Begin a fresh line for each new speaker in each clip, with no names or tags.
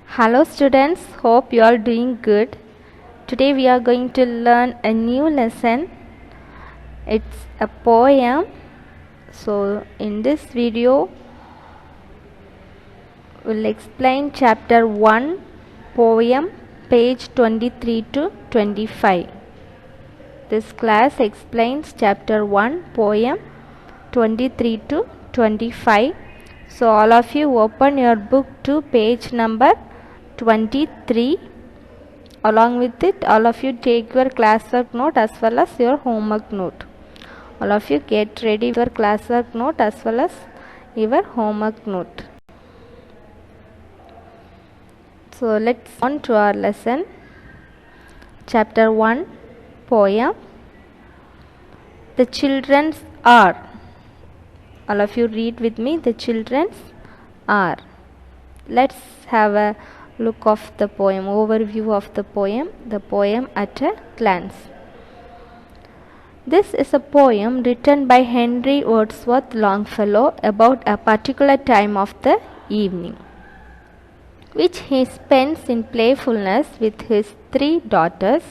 Hello students, hope you are doing good. Today we are going to learn a new lesson. It's a poem. So in this video we'll explain chapter 1 poem page 23 to 25. This class explains chapter 1 poem 23 to 25. So all of you open your book to page number 23. Along with it, all of you take your classwork note as well as your homework note. All of you get ready with your classwork note as well as your homework note. So let's on to our lesson. Chapter 1 poem. The children's are. All of you read with me. The children's are. Let's have a look of the poem, overview of the poem at a glance. This is a poem written by Henry Wadsworth Longfellow about a particular time of the evening, which he spends in playfulness with his 3 daughters.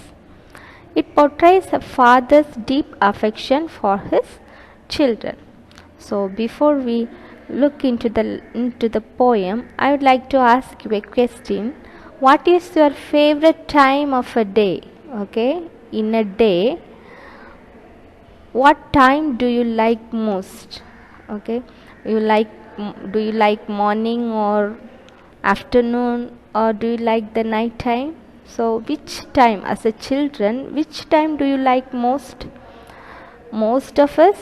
It portrays a father's deep affection for his children. So before we look into the poem, I would like to ask you a question. What is your favorite time of a day? Okay, in a day, what time do you like most? Okay, do you like morning or afternoon, or do you like the night time? So which time, as a children, which time do you like most? Most of us,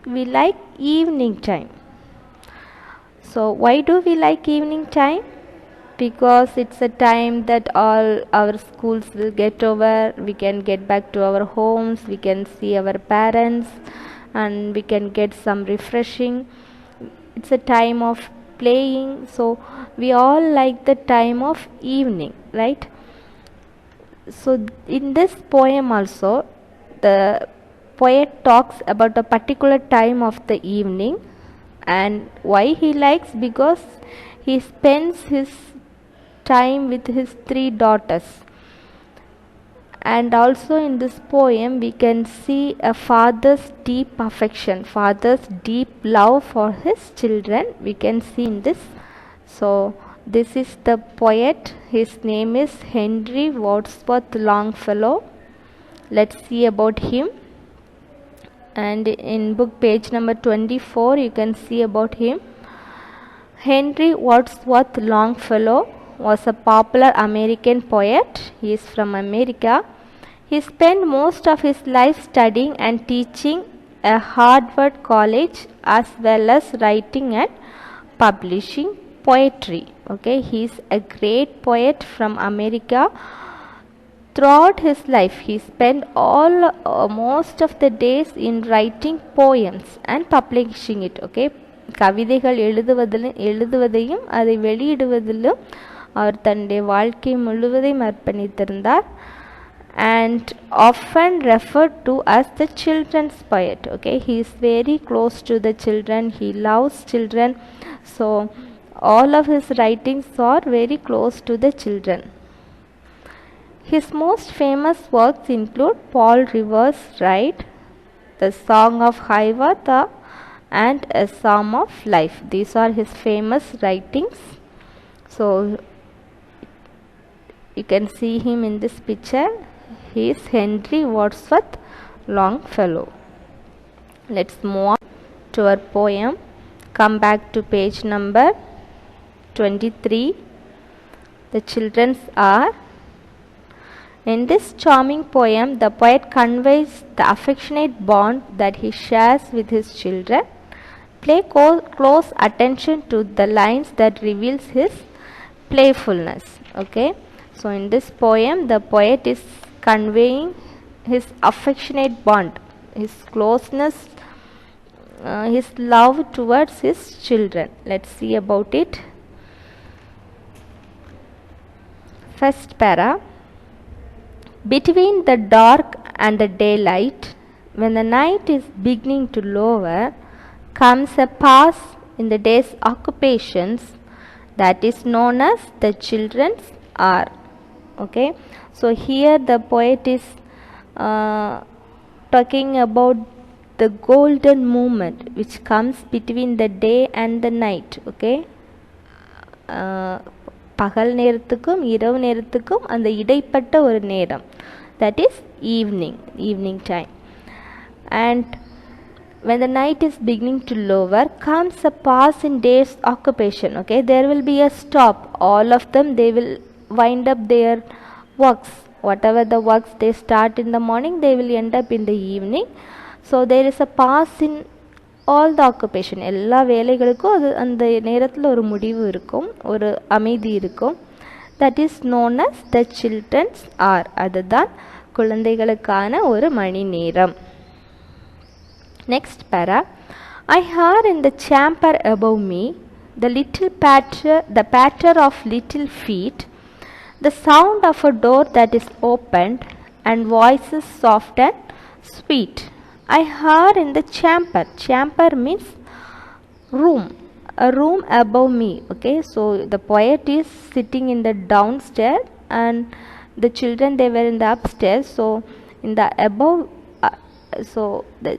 we like evening time. So why do we like evening time? Because it's a time that all our schools will get over, we can get back to our homes, we can see our parents, and we can get some refreshing. It's a time of playing, so we all like the time of evening, right? So in this poem also, the poet talks about a particular time of the evening, and why he likes, because he spends his time with his 3 daughters. And also in this poem we can see a father's deep affection, father's deep love for his children, we can see in this. So this is the poet, his name is Henry Wadsworth Longfellow. Let's see about him. And in book page number 24 you can see about him. Henry Wadsworth Longfellow was a popular American poet. He is from America. He spent most of his life studying and teaching at Harvard College, as well as writing and publishing poetry. Okay, he is a great poet from America. Throughout his life, he spent most of the days in writing poems and publishing it. Okay, கவிதைகள் எழுதுவதையும் அதை வெளியிடுவதிலும் அவர் தன்னுடைய வாழ்க்கை முழுவதையும் அர்ப்பணித்திருந்தார். And often referred to as the children's poet. Okay, he is very close to the children, he loves children, so all of his writings are very close to the children. His most famous works include Paul Revere Wright, The Song of Hiawatha, and A Psalm of Life. These are his famous writings. So you can see him in this picture. He is Henry Wadsworth Longfellow. Let's move on to our poem. Come back to page number 23. The children's are. In this charming poem, the poet conveys the affectionate bond that he shares with his children. Pay close attention to the lines that reveals his playfulness. Okay, so in this poem the poet is conveying his affectionate bond, his closeness, his love towards his children. Let's see about it. First para. Between the dark and the daylight, when the night is beginning to lower, comes a pause in the day's occupations that is known as the children's hour. Okay, so here the poet is talking about the golden moment which comes between the day and the night. Okay, பகல் நேரத்துக்கும் இரவு நேரத்துக்கும் அந்த இடைப்பட்ட ஒரு நேரம், that is evening time. And when the night is beginning to lower, comes a pause in day's occupation. Okay, there will be a stop. All of them, they will wind up their works. Whatever the works they start in the morning, they will end up in the evening. So there is a pause in all the occupation. எல்லா வேலைகளுக்கும் அது அந்த நேரத்தில் ஒரு முடிவு இருக்கும், ஒரு அமைதி இருக்கும். That is known as the children's hour. அதுதான் குழந்தைகளுக்கான ஒரு மணி நேரம். Next para. I heard in the chamber above me the patter of little feet, the sound of a door that is opened, and voices soft and sweet. I heard in the chamber. Chamber means room. A room above me. Okay, so the poet is sitting in the downstairs and the children, they were in the upstairs. So in the above,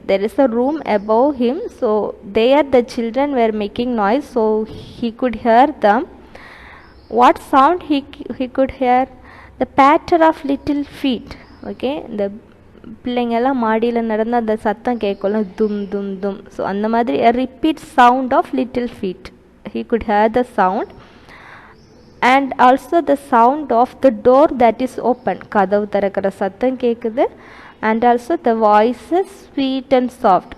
there is a room above him. So there the children were making noise, so he could hear them. What sound he could hear? The patter of little feet. Okay, the பிள்ளைங்கெல்லாம் மாடியில் நடந்து அந்த சத்தம் கேட்கலாம், தும் தும் தும். So அந்த மாதிரி a repeat sound of little feet. He could hear the sound, and also the sound of the door that is open. கதவு திறக்கிற சத்தம் கேட்குது. And also the voices sweet and soft.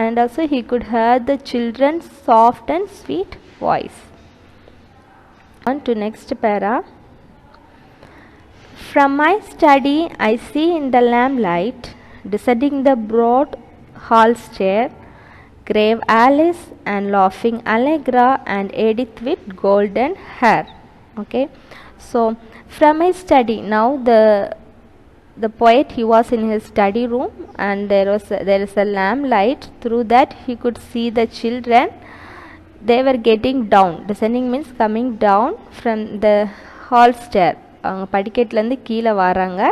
And also he could hear the children's soft and sweet voice. On to next para. From my study I see in the lamplight, descending the broad hall stair, grave Alice and laughing Allegra and Edith with golden hair. Okay, so from my study, now the poet, he was in his study room, and there is a lamplight. Through that he could see the children. They were getting down. Descending means coming down from the hall stair. அவங்க படிக்கட்டிலேருந்து கீழே வராங்க.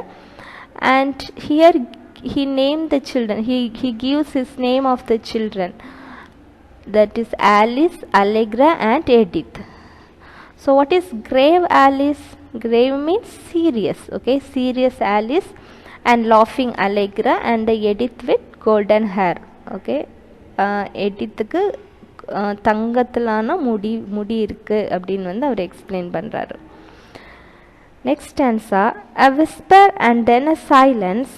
And here he named the children. He gives his name of the children. That is Alice, Allegra and Edith. So what is grave Alice? Grave means serious. Okay, serious Alice, and laughing Allegra, and the Edith with golden hair. Okay, எடித்துக்கு தங்கத்திலான முடி இருக்கு அப்படின்னு வந்து அவர் explain பண்ணுறாரு. Next stanza. A whisper and then a silence,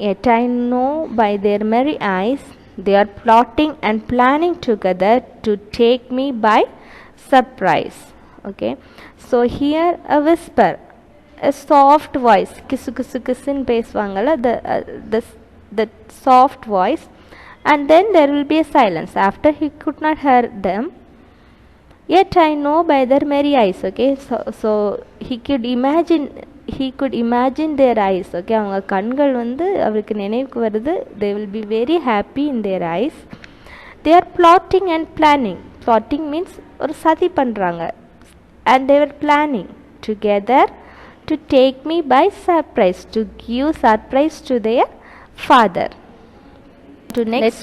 yet I know by their merry eyes they are plotting and planning together to take me by surprise. Okay, so here a whisper, a soft voice, kisu kisu kisin pesuvangala, the soft voice, and then there will be a silence. After he could not hear them, yet I know by their merry eyes. Okay, so he could imagine their eyes. Okay, அவங்க கண்கள் வந்து அவருக்கு நினைவுக்கு வருது. They will be very happy in their eyes. They are plotting and planning. Plotting means ஒரு சதி பண்றாங்க. And they were planning together to take me by surprise, to give surprise to their father. To next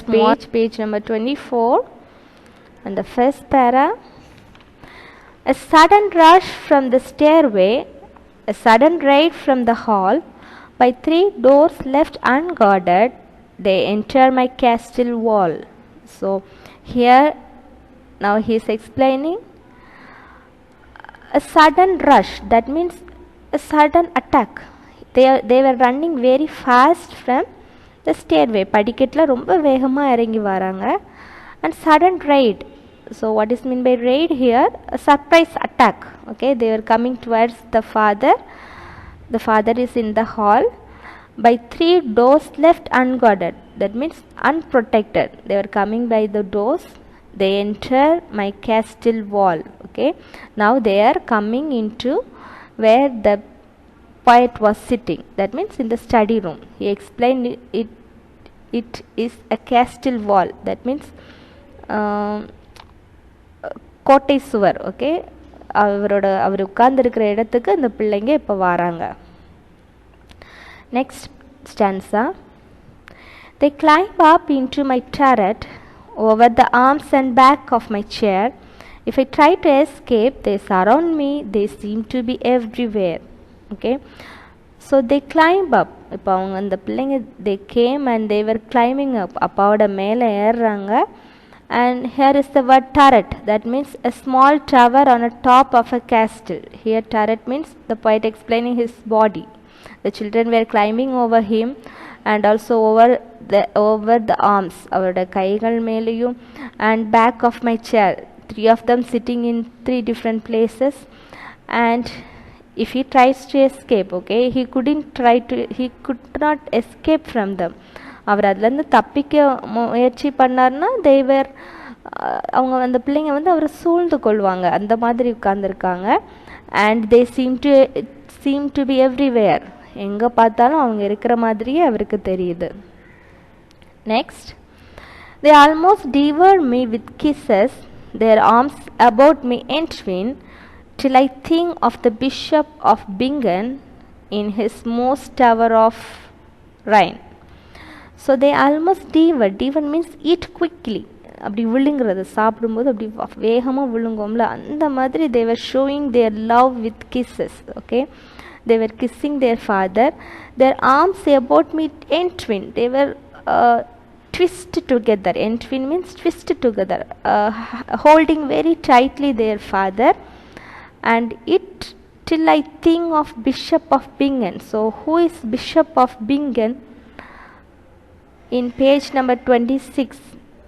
page number 24, and the first para. A sudden rush from the stairway, a sudden raid from the hall, by 3 doors left unguarded, they enter my castle wall. So here now he is explaining a sudden rush, that means a sudden attack. They were running very fast from the stairway. படிக்கட்டில் ரொம்ப வேகமாக இறங்கி வராங்க. And sudden raid. So what is meant by raid here? A surprise attack. Okay, they were coming towards the father. The father is in the hall. By 3 doors left unguarded, that means unprotected. They were coming by the doors. They enter my castle wall. Okay, now they are coming into where the poet was sitting. That means in the study room. He explained it is a castle wall. That means கோட்டை சுவர். Okay, அவர் உட்கார்ந்துருக்கிற இடத்துக்கு அந்த பிள்ளைங்க இப்போ வராங்க. Next stanza. They climb up into my turret, over the arms and back of my chair. If I try to escape, they surround me. They seem to be everywhere. Okay. So they climb up. இப்போ அவங்க அந்த பிள்ளைங்க they came and they were climbing up. அப்பாவோட மேலே ஏறுறாங்க. And here is the word turret. That means a small tower on a top of a castle. Here turret means the poet explaining his body. The children were climbing over him and also over the arms. அவரோட கைகள் மேலேயும் and back of my chair. 3 of them sitting in 3 different places. And if he tries to escape, okay, he could not escape from them. அவர் அதுலேருந்து தப்பிக்க முயற்சி பண்ணார்னா தேவர் அவங்க அந்த பிள்ளைங்க வந்து அவரை சூழ்ந்து கொள்வாங்க. அந்த மாதிரி உட்கார்ந்துருக்காங்க. And they seem to be everywhere. எங்கே பார்த்தாலும் அவங்க இருக்கிற மாதிரியே அவருக்கு தெரியுது. Next. They almost devour me with kisses, their arms about me entwine, till I think of the Bishop of Bingen in his most tower of Rhine. So they almost devour means eat quickly. அப்படி விழுங்குறது, சாப்பிடும்போது அப்படி வேகமாக விழுங்குவோம்ல, அந்த மாதிரி they were showing their love with kisses. Okay, they were kissing their father. Their arms about me entwine. They were twist together. Entwine means twist together, holding very tightly their father. And it till I think of Bishop of Bingen. So who is Bishop of Bingen? In page number 26,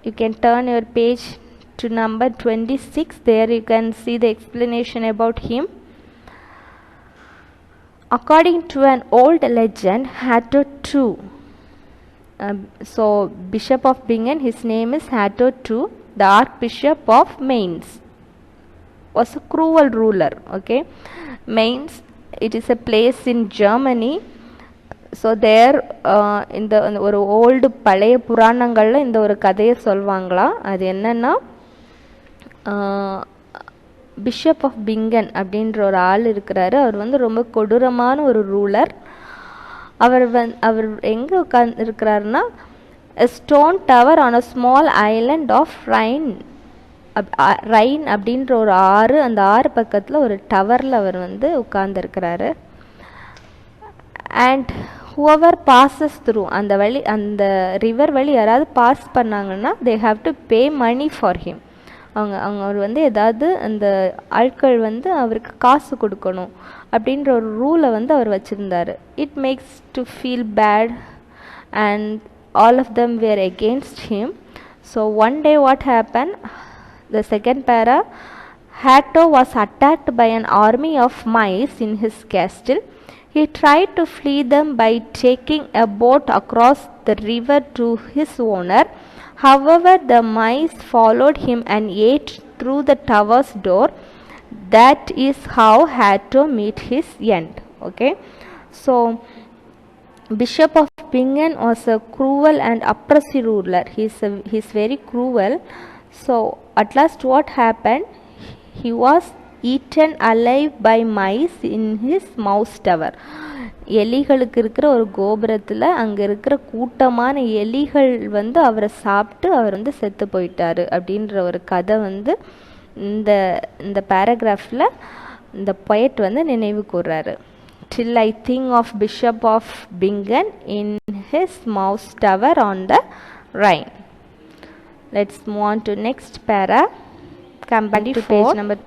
you can turn your page to number 26. There you can see the explanation about him. According to an old legend, Hatto II. So Bishop of Bingen, his name is Hatto II, the Archbishop of Mainz. Was a cruel ruler. Okay, Mainz, it is a place in Germany. So there இந்த ஒரு old பழைய புராணங்களில் இந்த ஒரு கதையை சொல்வாங்களாம். அது என்னன்னா, bishop of பிங்கன் அப்படின்ற ஒரு ஆள் இருக்கிறாரு. அவர் வந்து ரொம்ப கொடூரமான ஒரு ரூலர். அவர் எங்கே உட்கார்ந்து இருக்கிறாருன்னா, stone tower on a small island of Rhine அப்படின்ற ஒரு ஆறு, அந்த ஆறு பக்கத்தில் ஒரு டவரில் அவர் வந்து உட்கார்ந்துருக்கிறாரு. அண்ட் ஹூவர் பாசஸ் த்ரூ, அந்த ரிவர் வழி யாராவது பாஸ் பண்ணாங்கன்னா they have to pay money for him. அவர் வந்து ஏதாவது அந்த ஆட்கள் வந்து அவருக்கு காசு கொடுக்கணும் அப்படின்ற ஒரு ரூலை வந்து அவர் வச்சுருந்தார். It makes to feel bad and all of them were against him. So one day what happen, the second para, Hatto was attacked by an army of mice in his castle. He tried to flee them by taking a boat across the river to his owner. However, the mice followed him and ate through the tower's door. That is how Hatto met his end. Okay, so Bishop of Bingen was a cruel and oppressive ruler. He's very cruel. So at last what happened, he was eaten alive by mice in his mouse tower. எலிகளுக்கு இருக்கிற ஒரு கோபுரத்தில் அங்கே இருக்கிற கூட்டமான எலிகள் வந்து அவரை சாப்பிட்டு அவர் வந்து செத்து போயிட்டாரு அப்படின்ற ஒரு கதை வந்து இந்த பேராகிராஃபில் இந்த poet வந்து நினைவு கூர்றாரு. Till I think of Bishop of Bingen in his mouse tower on the Rhine. Let's move on to next para. Come back to page number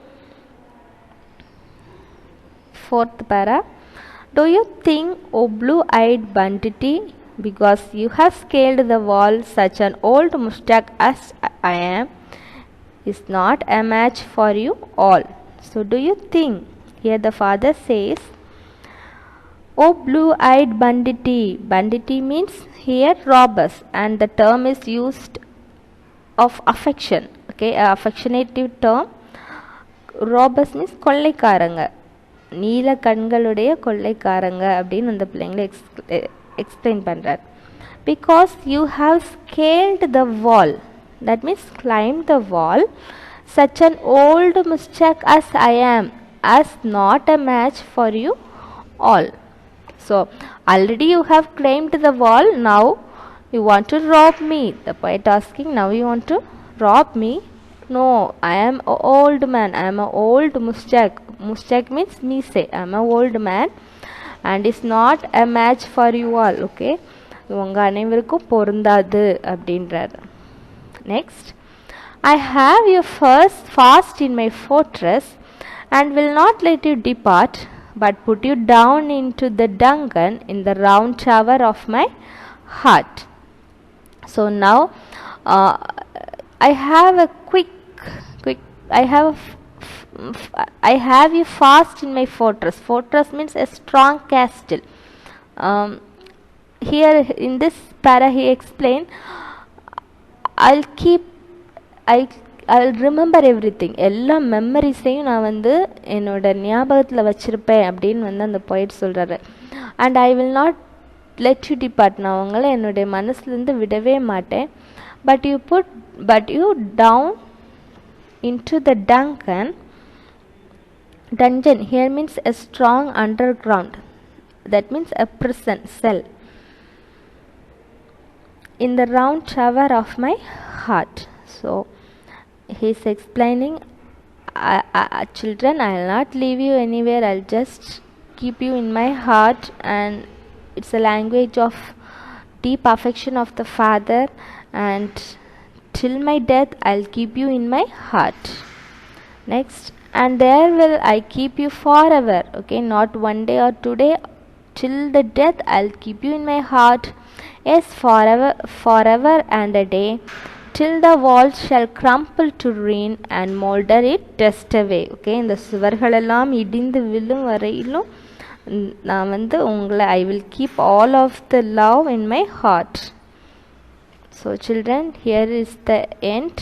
4th para. Do you think, O blue-eyed banditi, because you have scaled the wall, such an old mustach as I am, is not a match for you all? So do you think? Here the father says, O blue-eyed banditi. Banditi means here robbers, and the term is used of affection. Okay, affectionative term. Robbers means கொள்ளைக்காரங்க, நீல கண்களுடைய கொள்ளைக்காரங்க அப்படின்னு அந்த பிள்ளைங்களை explain பண்ணுறார். Because you have scaled the wall, that means climbed the wall, such an old mustach as I am, as not a match for you all. So, already you have claimed the wall, now you want to rob me. The poet asking, now you want to rob me? No, I am an old man, I am an old mustach. Mustach means mise. I am an old man and is not a match for you all. Okay, உங்க அனைவருக்கும் பொருந்தாது அப்படின்றார். Next, I have you first fast in my fortress and will not let you depart, but put you down into the dungeon in the round tower of my heart. So now I have a quick I have you fast in my fortress. Fortress means a strong castle. Here in this para he explained, I'll keep I'll remember everything. எல்லா மெமரிஸையும் நான் வந்து என்னோட ஞாபகத்தில் வச்சுருப்பேன் அப்படின்னு வந்து அந்த poet சொல்கிறாரு. And I will not let you depart, நான் உங்களை என்னுடைய மனசுலேருந்து விடவே மாட்டேன். But you down into the dungeon here means a strong underground, that means a prison cell, in the round tower of my heart. So he is explaining, children, I will not leave you anywhere, I'll just keep you in my heart. And it's a language of deep affection of the father, and till my death I'll keep you in my heart. Next, and there will I keep you forever. Okay, not one day or 2 days, till the death I'll keep you in my heart. Yes, forever and a day, till the walls shall crumple to ruin and molder it dust away. Okay, இந்த சுவர்களெல்லாம் இடிந்து விழும் வரையிலும் நான் வந்து உங்களை I will keep all of the love in my heart. So children, here is the end.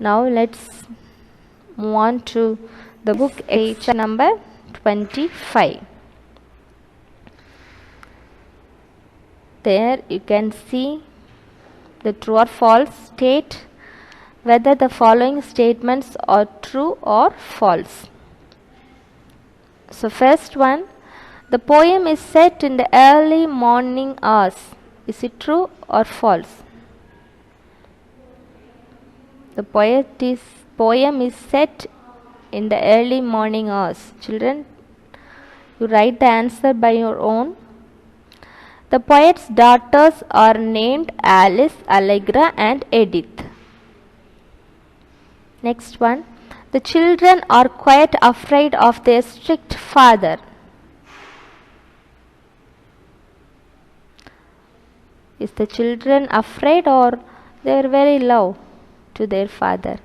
Now let's move on to the book page number 25. There you can see the true or false state whether the following statements are true or false. So first one, the poem is set in the early morning hours. Is it true or false? The poem is set in the early morning hours. Children, you write the answer by your own. The poet's daughters are named Alice, Allegra and Edith. Next one, the children are quite afraid of their strict father. Is the children afraid or they are very love to their father?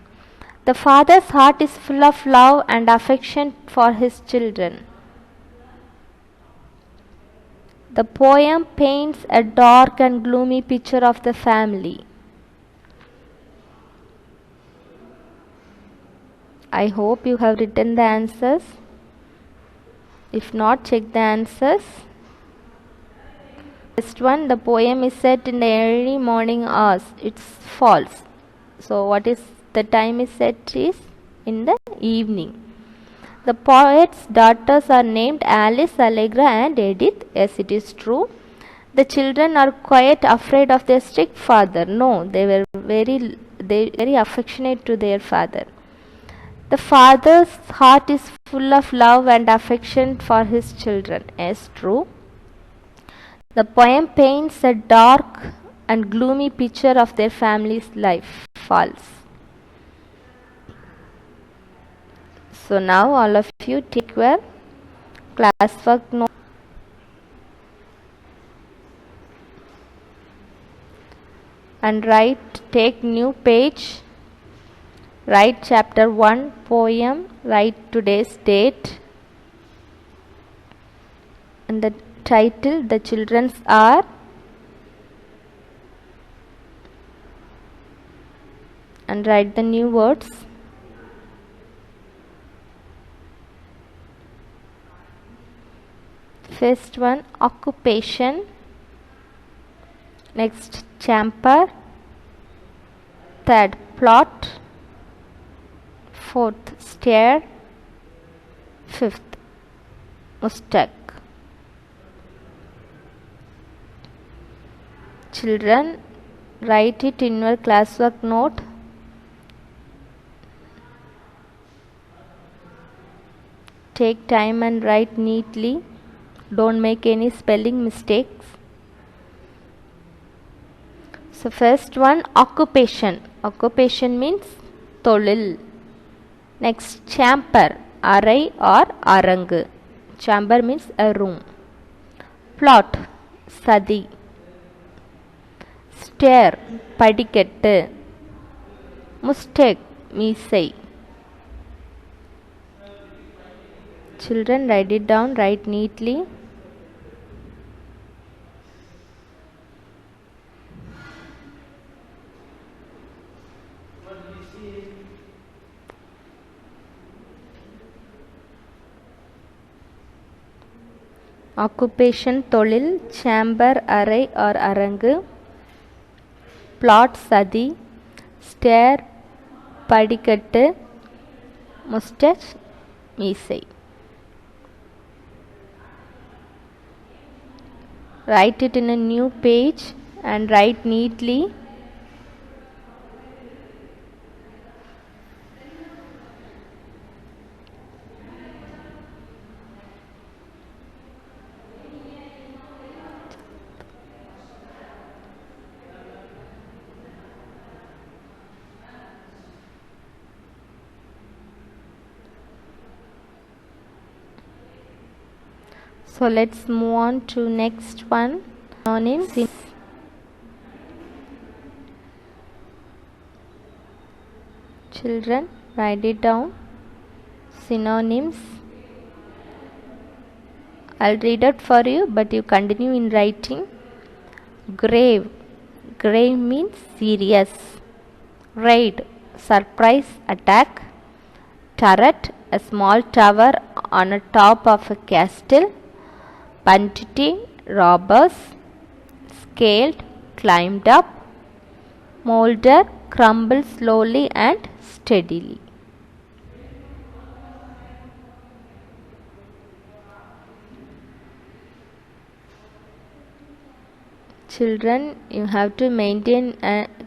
The father's heart is full of love and affection for his children. The poem paints a dark and gloomy picture of the family. I hope you have written the answers. If not, check the answers. First one, the poem is set in the early morning hours. It's false. So what is the time is set is in the evening. The poet's daughters are named Alice, Allegra and Edith. Yes, it is true. The children are quite afraid of their strict father. No, they were very affectionate to their father. The father's heart is full of love and affection for his children. Yes, true. The poem paints a dark and gloomy picture of their family's life. False. So now all of you take your classwork note and take new page, write chapter 1 poem, write today's date and the title, the children's are, and write the new words. First one, occupation. Next, champer. Third, plot. Fourth, stare. Fifth, mustaq. Children, write it in your classwork note. Take time and write neatly. Don't make any spelling mistakes. So first one, occupation. Occupation means tolil. Next, chamber, arai or arangu. Chamber means a room. Plot, sadi. Stair, padikettu. Mustake, meesai. Children, write it down, write neatly. Occupation tolil, chamber arai or arangu, plot sadi, stair padikattu, mustache meesai. Write it in a new page and write neatly. So let's move on to next one. Synonyms. Children, write it down. Synonyms. I'll read it for you, but you continue in writing. Grave. Grave means serious. Raid, surprise attack. Turret, a small tower on a top of a castle. Banditti, robbers. Scaled, climbed up. Molder, crumble slowly and steadily. Children, you have to maintain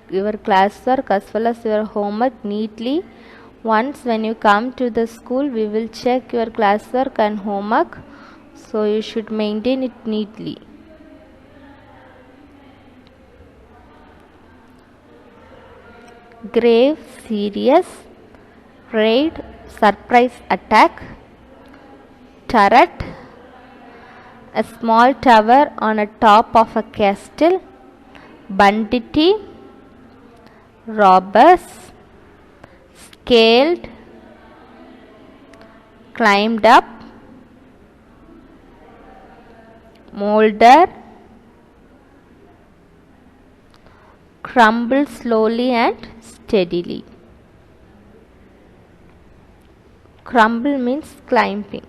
your classwork as well as your homework neatly. Once when you come to the school, we will check your classwork and homework. So you should maintain it neatly. Grave, serious. Raid, surprise attack. Turret, a small tower on a top of a castle. Banditti, robbers. Scaled, climbed up. Molder, crumble slowly and steadily. Crumble means climbing,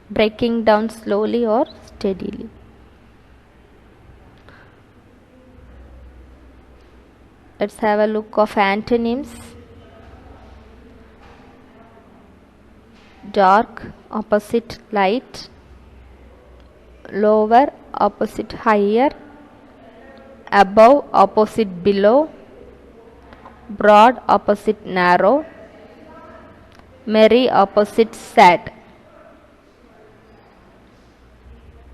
breaking down slowly or steadily. Let's have a look of antonyms. Dark, opposite light. Lower, opposite higher. Above, opposite below. Broad, opposite narrow. Merry, opposite sad.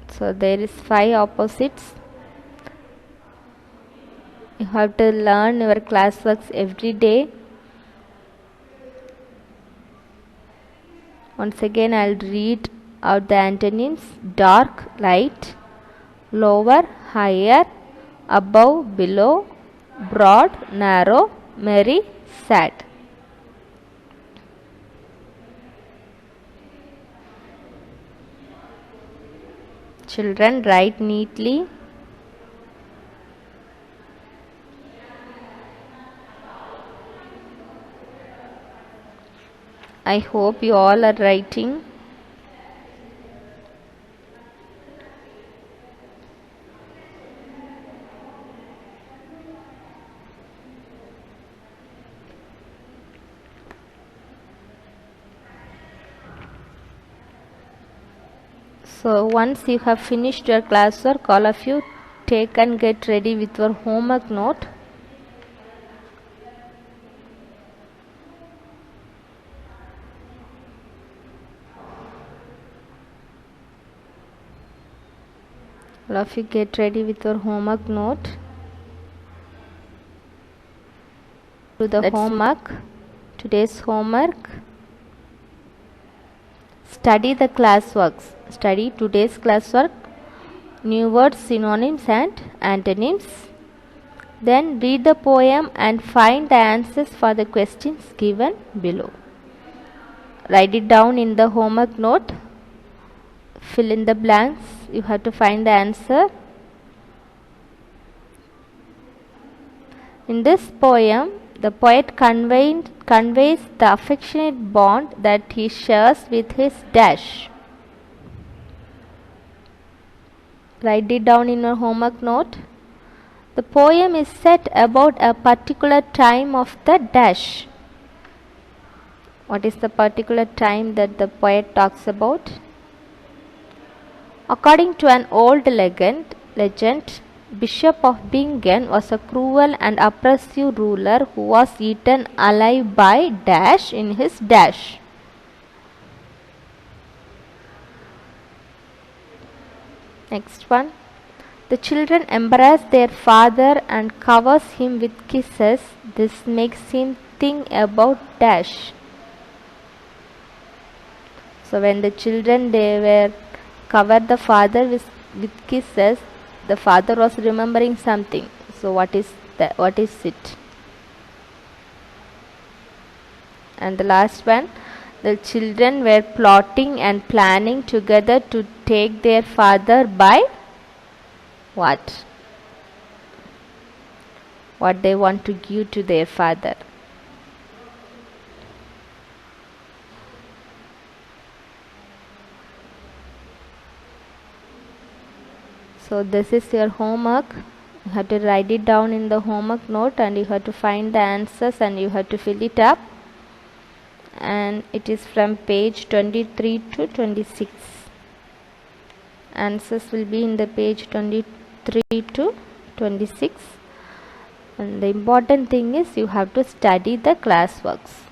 So there is 5 opposites. You have to learn your classworks every day. Once again, I'll read out the antonyms. Dark, light. Lower, higher. Above, below. Broad, narrow. Merry, sad. Children, write neatly. I hope you all are writing. So once you have finished your classwork, all of you take and get ready with your homework note. All of you get ready with your homework note. To the homework, today's homework. Study the classworks. Study today's classwork. New words, synonyms and antonyms. Then read the poem and find the answers for the questions given below. Write it down in the homework note. Fill in the blanks. You have to find the answer. In this poem, the poet conveys the affectionate bond that he shares with his dash. Write it down in your homework note. The poem is set about a particular time of the dash. What is the particular time that the poet talks about? According to an old legend, Bishop of Bingen was a cruel and oppressive ruler who was eaten alive by dash in his dash. Next one. The children embrace their father and covers him with kisses. This makes him think about dash. So when the children were covered the father with kisses, the father was remembering something. So what is it? And the last one, the children were plotting and planning together to take their father by what? What they want to give to their father. So this is your homework. You have to write it down in the homework note and you have to find the answers and you have to fill it up. And it is from page 23 to 26. Answers will be in the page 23 to 26. And the important thing is you have to study the classworks.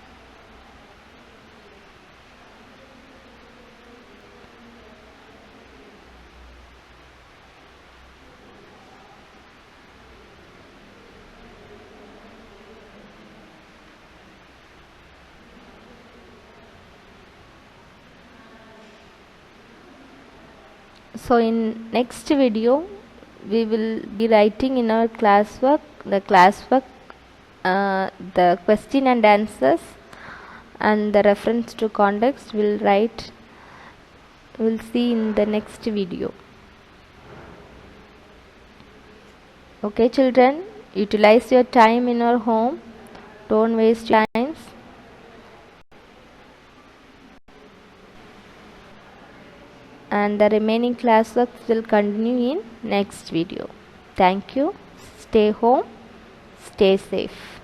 So in next video we will be writing in our classwork the question and answers and the reference to context we'll see in the next video. Okay children, utilize your time in your home. Don't waste your time. And the remaining classworks will continue in next video. Thank you. Stay home. Stay safe.